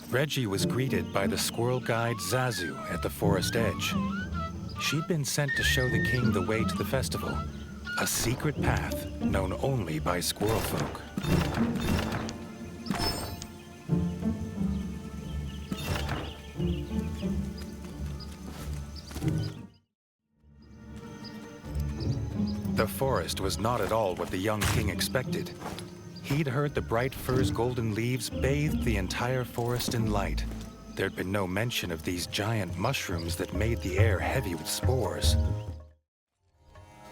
Reggie was greeted by the squirrel guide Zazu at the forest edge. She'd been sent to show the king the way to the festival, a secret path known only by squirrel folk. The forest was not at all what the young king expected. He'd heard the bright fir's golden leaves bathed the entire forest in light. There'd been no mention of these giant mushrooms that made the air heavy with spores.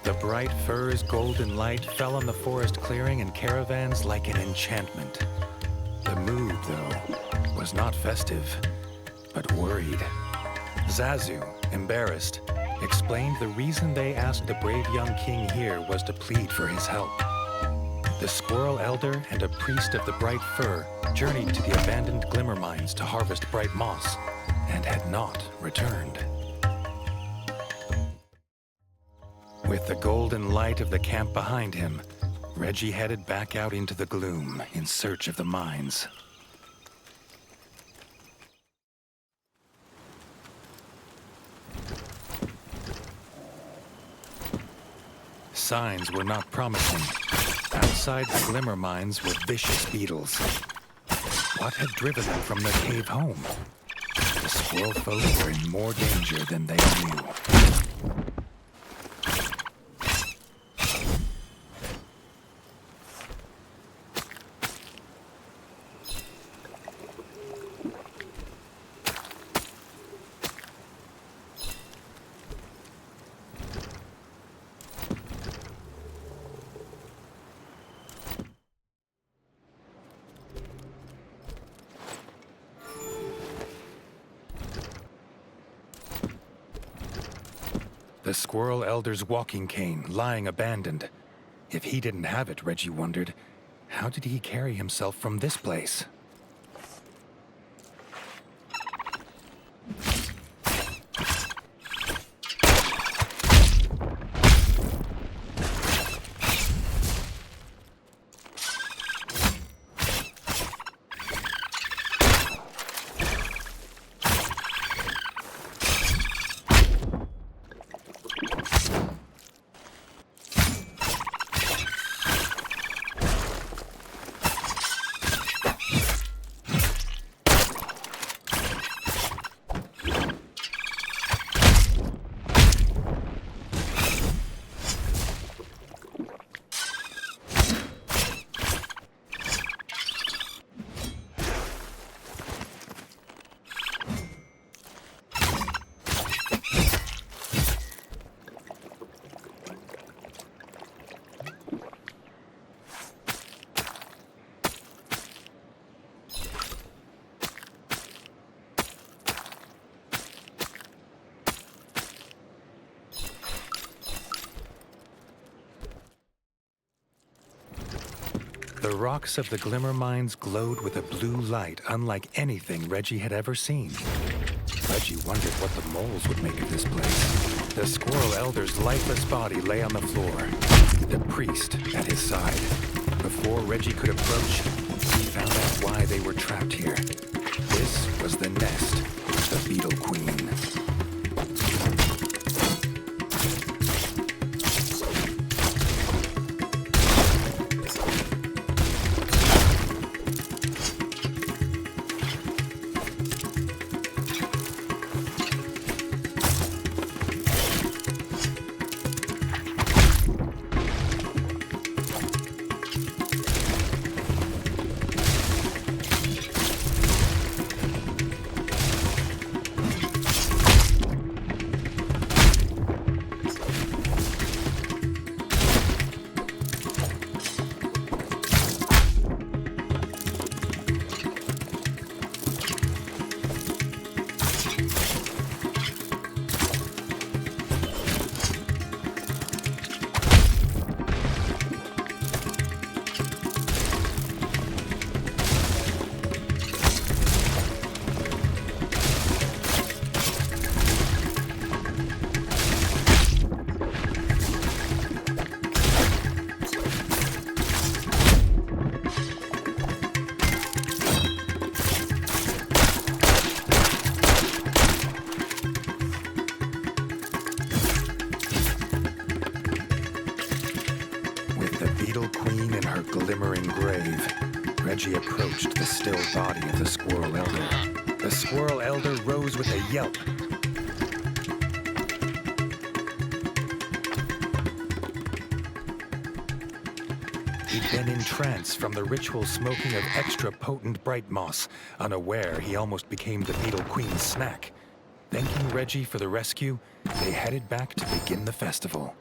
The bright fir's golden light fell on the forest clearing and caravans like an enchantment. The mood, though, was not festive, but worried. Zazu, embarrassed, explained the reason they asked the brave young king here was to plead for his help. The squirrel elder and a priest of the bright fir journeyed to the abandoned glimmer mines to harvest bright moss, and had not returned. With the golden light of the camp behind him, Reggie headed back out into the gloom in search of the mines. Signs were not promising. Outside the glimmer mines were vicious beetles. What had driven them from their cave home? The squirrel folk were in more danger than they knew. The squirrel elder's walking cane, lying abandoned. If he didn't have it, Reggie wondered, how did he carry himself from this place? The rocks of the glimmer mines glowed with a blue light unlike anything Reggie had ever seen. Reggie wondered what the moles would make of this place. The squirrel elder's lifeless body lay on the floor, the priest at his side. Before Reggie could approach, he found out why they were trapped here. This was the nest of the Beetle Queen. glimmering grave, Reggie approached the still body of the Squirrel Elder. The Squirrel Elder rose with a yelp. He'd been entranced from the ritual smoking of extra potent bright moss. Unaware, he almost became the Beetle Queen's snack. Thanking Reggie for the rescue, they headed back to begin the festival.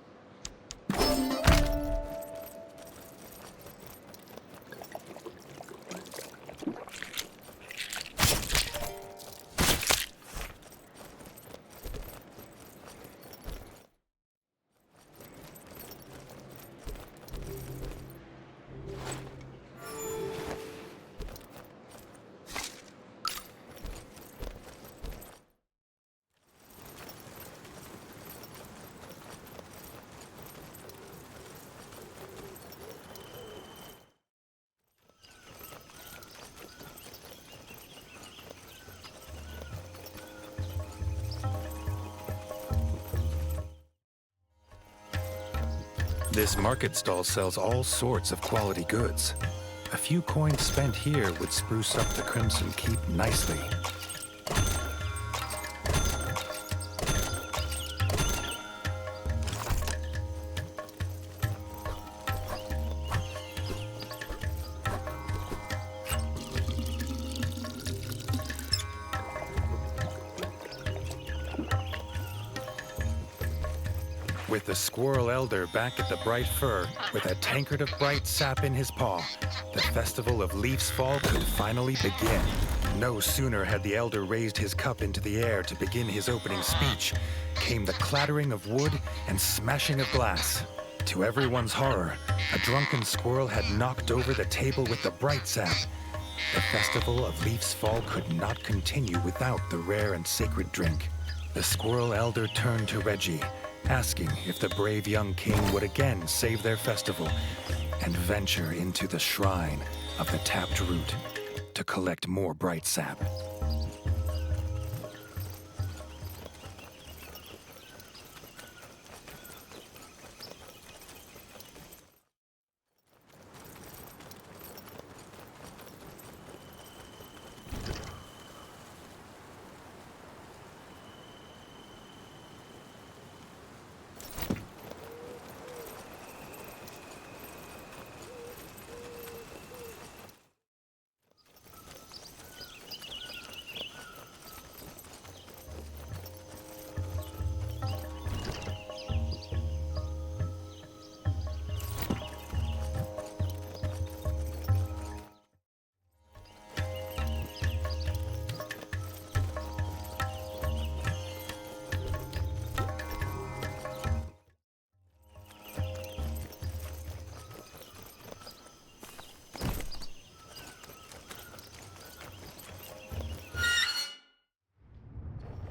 This market stall sells all sorts of quality goods. A few coins spent here would spruce up the Crimson Keep nicely. With the Squirrel Elder back at the Bright Fir, with a tankard of bright sap in his paw, the Festival of Leaf's Fall could finally begin. No sooner had the Elder raised his cup into the air to begin his opening speech, came the clattering of wood and smashing of glass. To everyone's horror, a drunken squirrel had knocked over the table with the bright sap. The Festival of Leaf's Fall could not continue without the rare and sacred drink. The Squirrel Elder turned to Reggie, asking if the brave young king would again save their festival and venture into the shrine of the tapped root to collect more bright sap.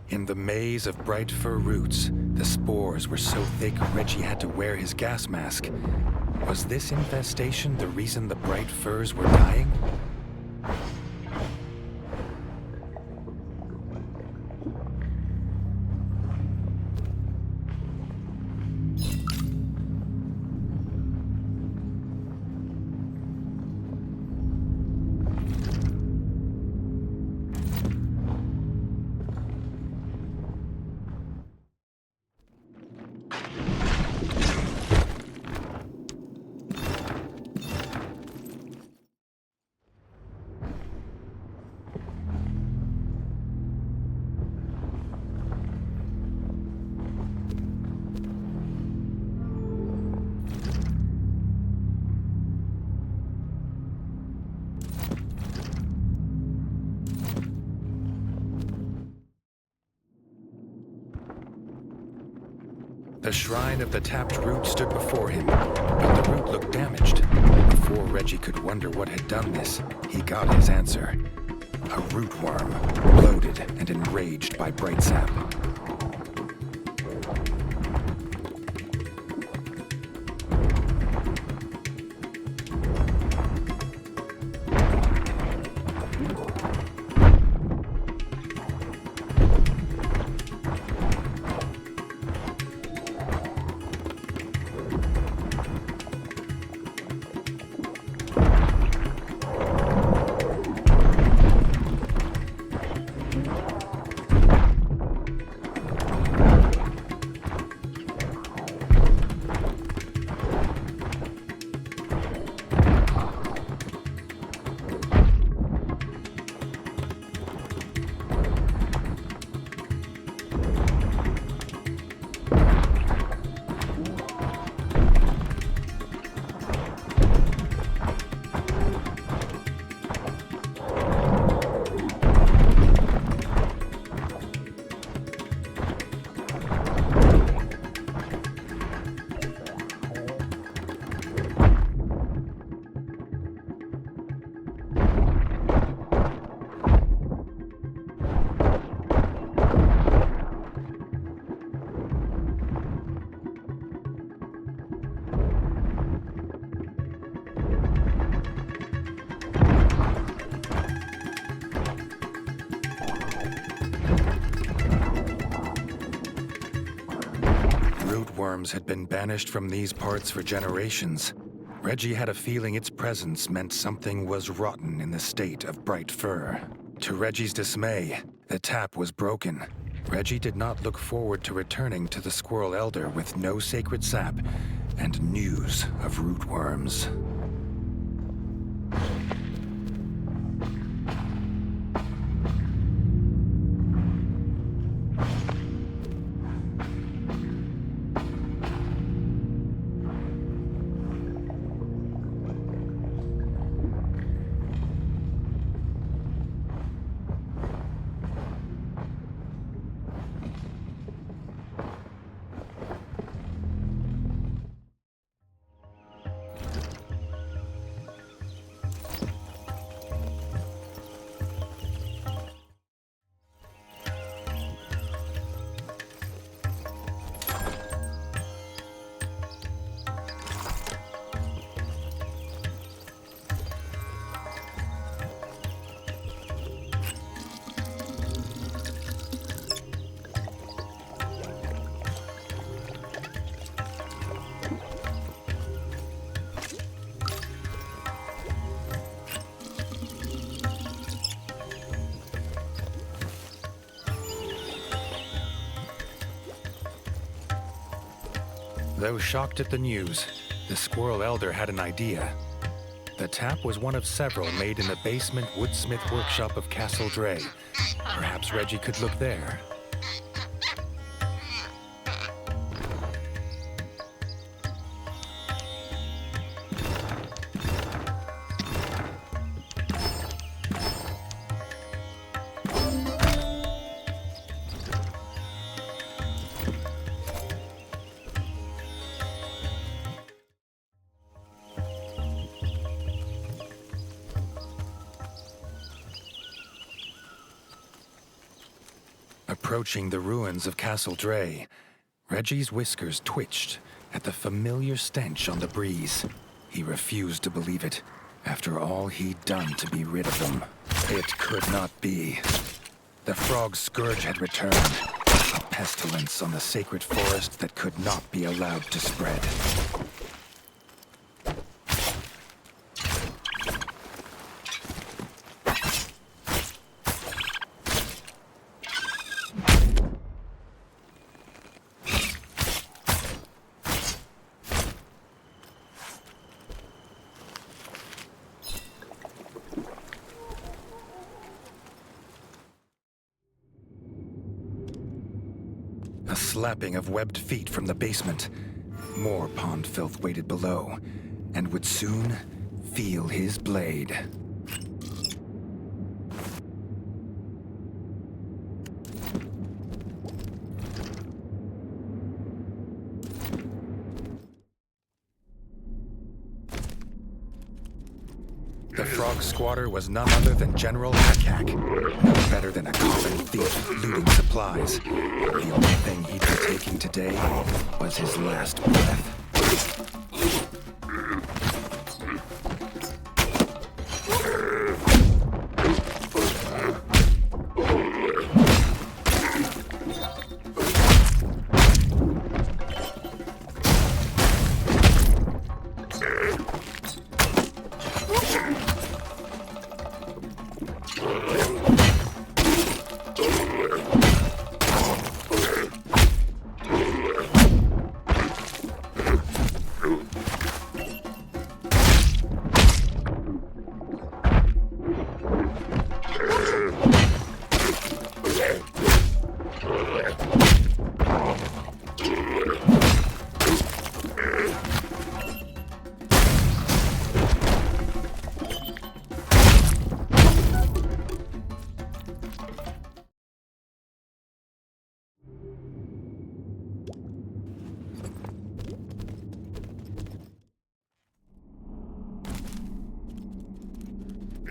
In the maze of bright fir roots, the spores were so thick Reggie had to wear his gas mask. Was this infestation the reason the bright firs were dying? The shrine of the tapped root stood before him, but the root looked damaged. Before Reggie could wonder what had done this, he got his answer. A root worm, bloated and enraged by bright sap. rootworms had been banished from these parts for generations, Reggie had a feeling its presence meant something was rotten in the state of Bright Fur. To Reggie's dismay, the tap was broken. Reggie did not look forward to returning to the Squirrel Elder with no sacred sap and news of rootworms. Though shocked at the news, the Squirrel Elder had an idea. The tap was one of several made in the basement woodsmith workshop of Castle Dre. Perhaps Reggie could look there. Approaching the ruins of Castle Dre, Reggie's whiskers twitched at the familiar stench on the breeze. He refused to believe it, after all he'd done to be rid of them. It could not be. The frog scourge had returned, a pestilence on the sacred forest that could not be allowed to spread. A slapping of webbed feet from the basement. More pond filth waited below, and would soon feel his blade. The frog squatter was none other than General Hack, no better than a common thief looting supplies. The only thing he'd be taking today was his last breath.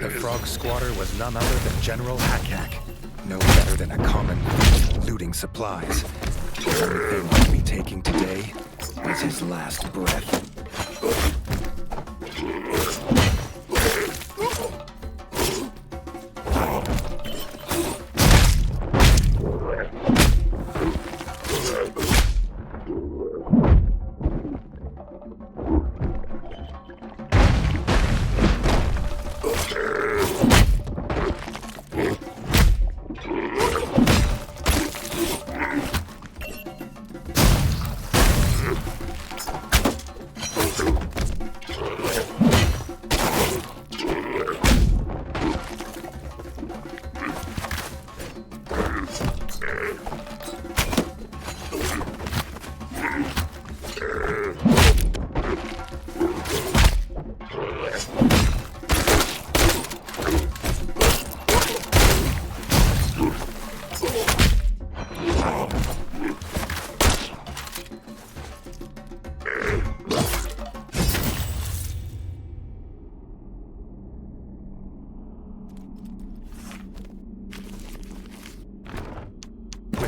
The frog squatter was none other than General Hack, no better than a common thief looting supplies. The only thing he'd be taking today was his last breath.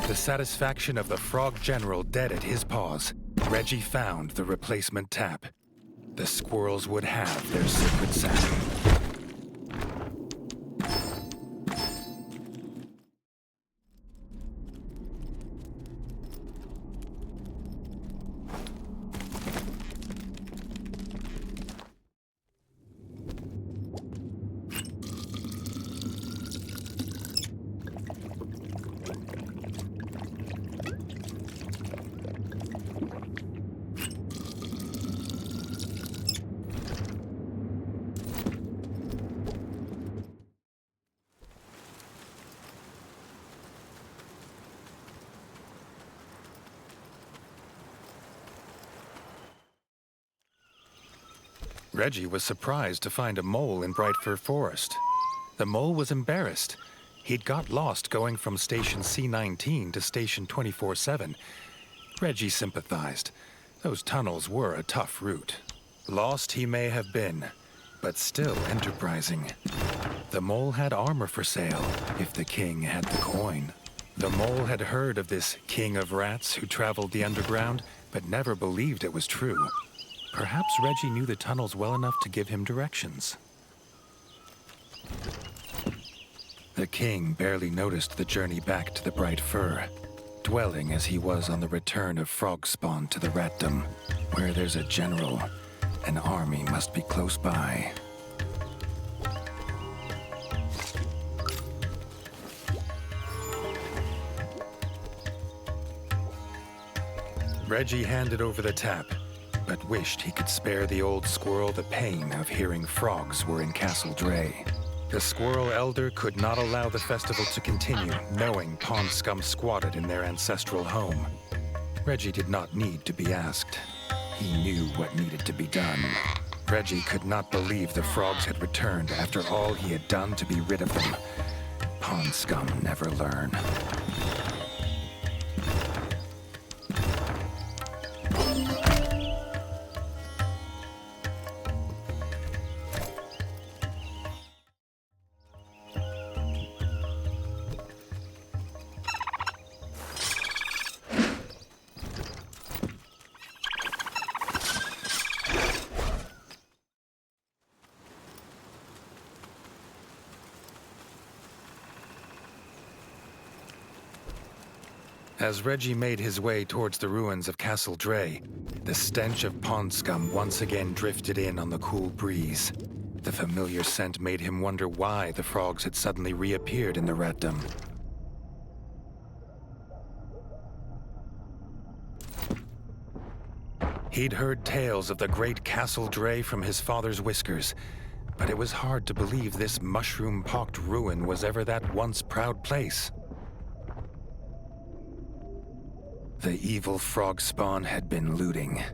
With the satisfaction of the Frog General dead at his paws, Reggie found the replacement tap. The squirrels would have their sacred sap. Reggie was surprised to find a mole in Bright Fir Forest. The mole was embarrassed. He'd got lost going from Station C-19 to Station 24-7. Reggie sympathized. Those tunnels were a tough route. Lost he may have been, but still enterprising. The mole had armor for sale, if the king had the coin. The mole had heard of this king of rats who traveled the underground, but never believed it was true. Perhaps Reggie knew the tunnels well enough to give him directions. The king barely noticed the journey back to the Bright Fir, dwelling as he was on the return of frog spawn to the ratdom. Where there's a general, an army must be close by. Reggie handed over the tap, but wished he could spare the old squirrel the pain of hearing frogs were in Castle Dray. The squirrel elder could not allow the festival to continue, knowing pond scum squatted in their ancestral home. Reggie did not need to be asked. He knew what needed to be done. Reggie could not believe the frogs had returned after all he had done to be rid of them. Pond scum never learn. As Reggie made his way towards the ruins of Castle Dray, the stench of pond scum once again drifted in on the cool breeze. The familiar scent made him wonder why the frogs had suddenly reappeared in the ratdom. He'd heard tales of the great Castle Dray from his father's whiskers, but it was hard to believe this mushroom-pocked ruin was ever that once proud place. The evil frog spawn had been looting.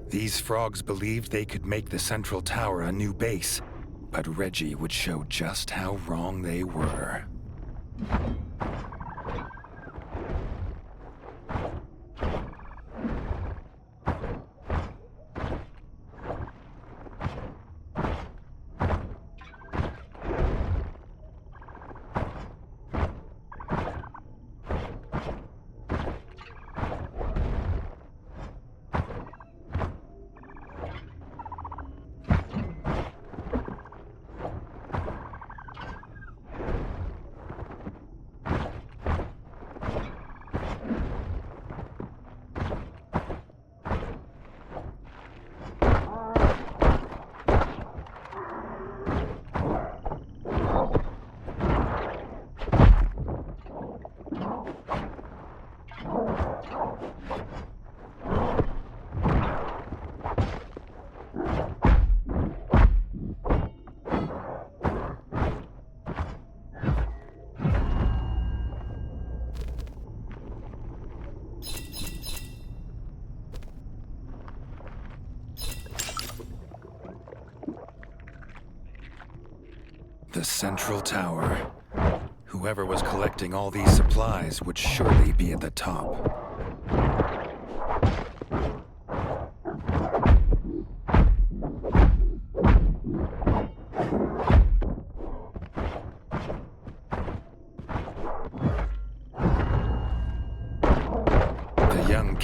These frogs believed they could make the central tower a new base, but Reggie would show just how wrong they were. The central tower. Whoever was collecting all these supplies would surely be at the top.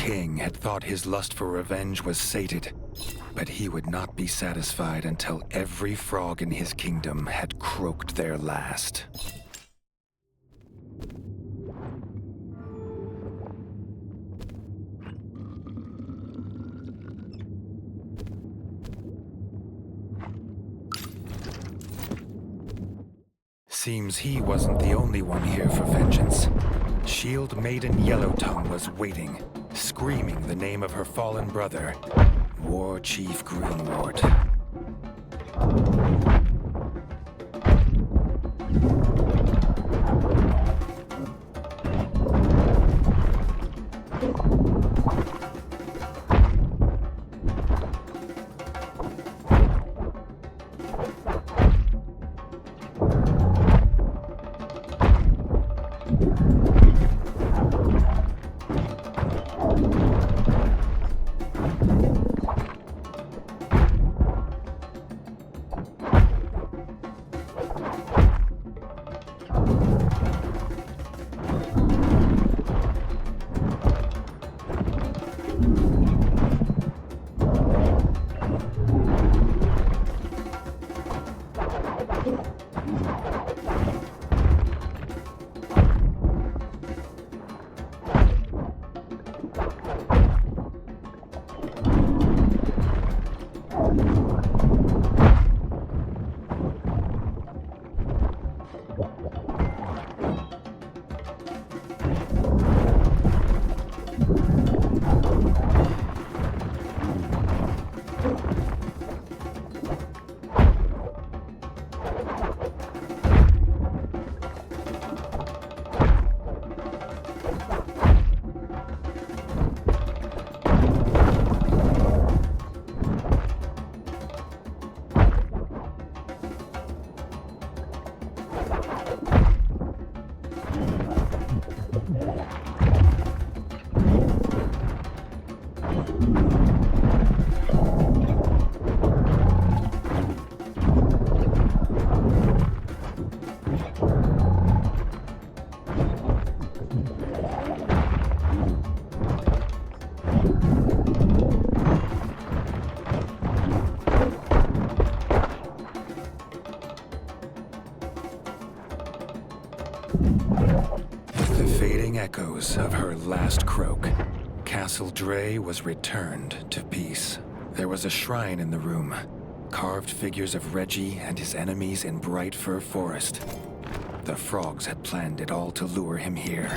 king had thought his lust for revenge was sated, but he would not be satisfied until every frog in his kingdom had croaked their last. Seems he wasn't the only one here for vengeance. Shield Maiden Yellowtongue was waiting, screaming the name of her fallen brother, War Chief Greenwort. Echoes of her last croak, Castle Dre was returned to peace. There was a shrine in the room, carved figures of Reggie and his enemies in Bright Fir Forest. The frogs had planned it all to lure him here.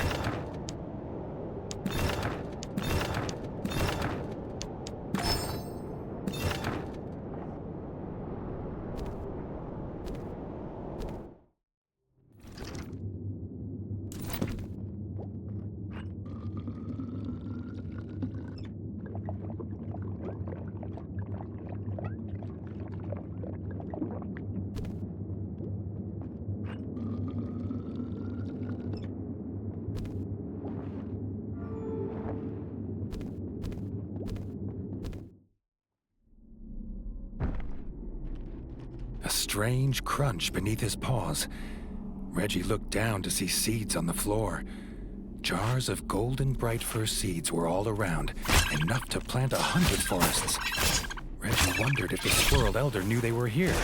A strange crunch beneath his paws. Reggie looked down to see seeds on the floor. Jars of golden bright fir seeds were all around, enough to plant 100 forests. Reggie wondered if the Squirrel Elder knew they were here.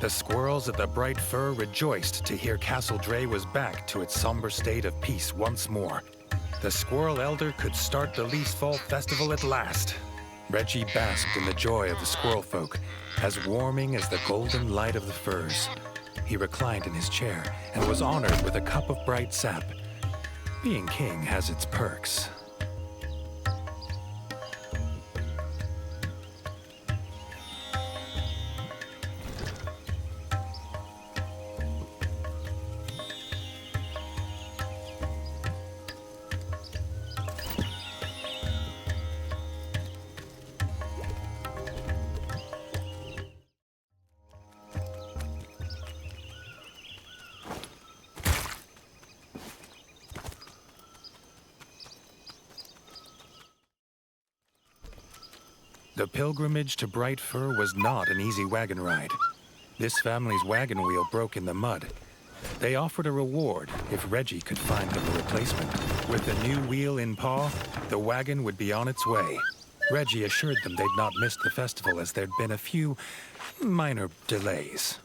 The squirrels at the Bright Fir rejoiced to hear Castle Dray was back to its somber state of peace once more. The Squirrel Elder could start the Leaf Fall Festival at last. Reggie basked in the joy of the squirrel folk, as warming as the golden light of the firs. He reclined in his chair and was honored with a cup of bright sap. Being king has its perks. The pilgrimage to Bright Fir was not an easy wagon ride. This family's wagon wheel broke in the mud. They offered a reward if Reggie could find them a replacement. With the new wheel in paw, the wagon would be on its way. Reggie assured them they'd not missed the festival as there'd been a few minor delays.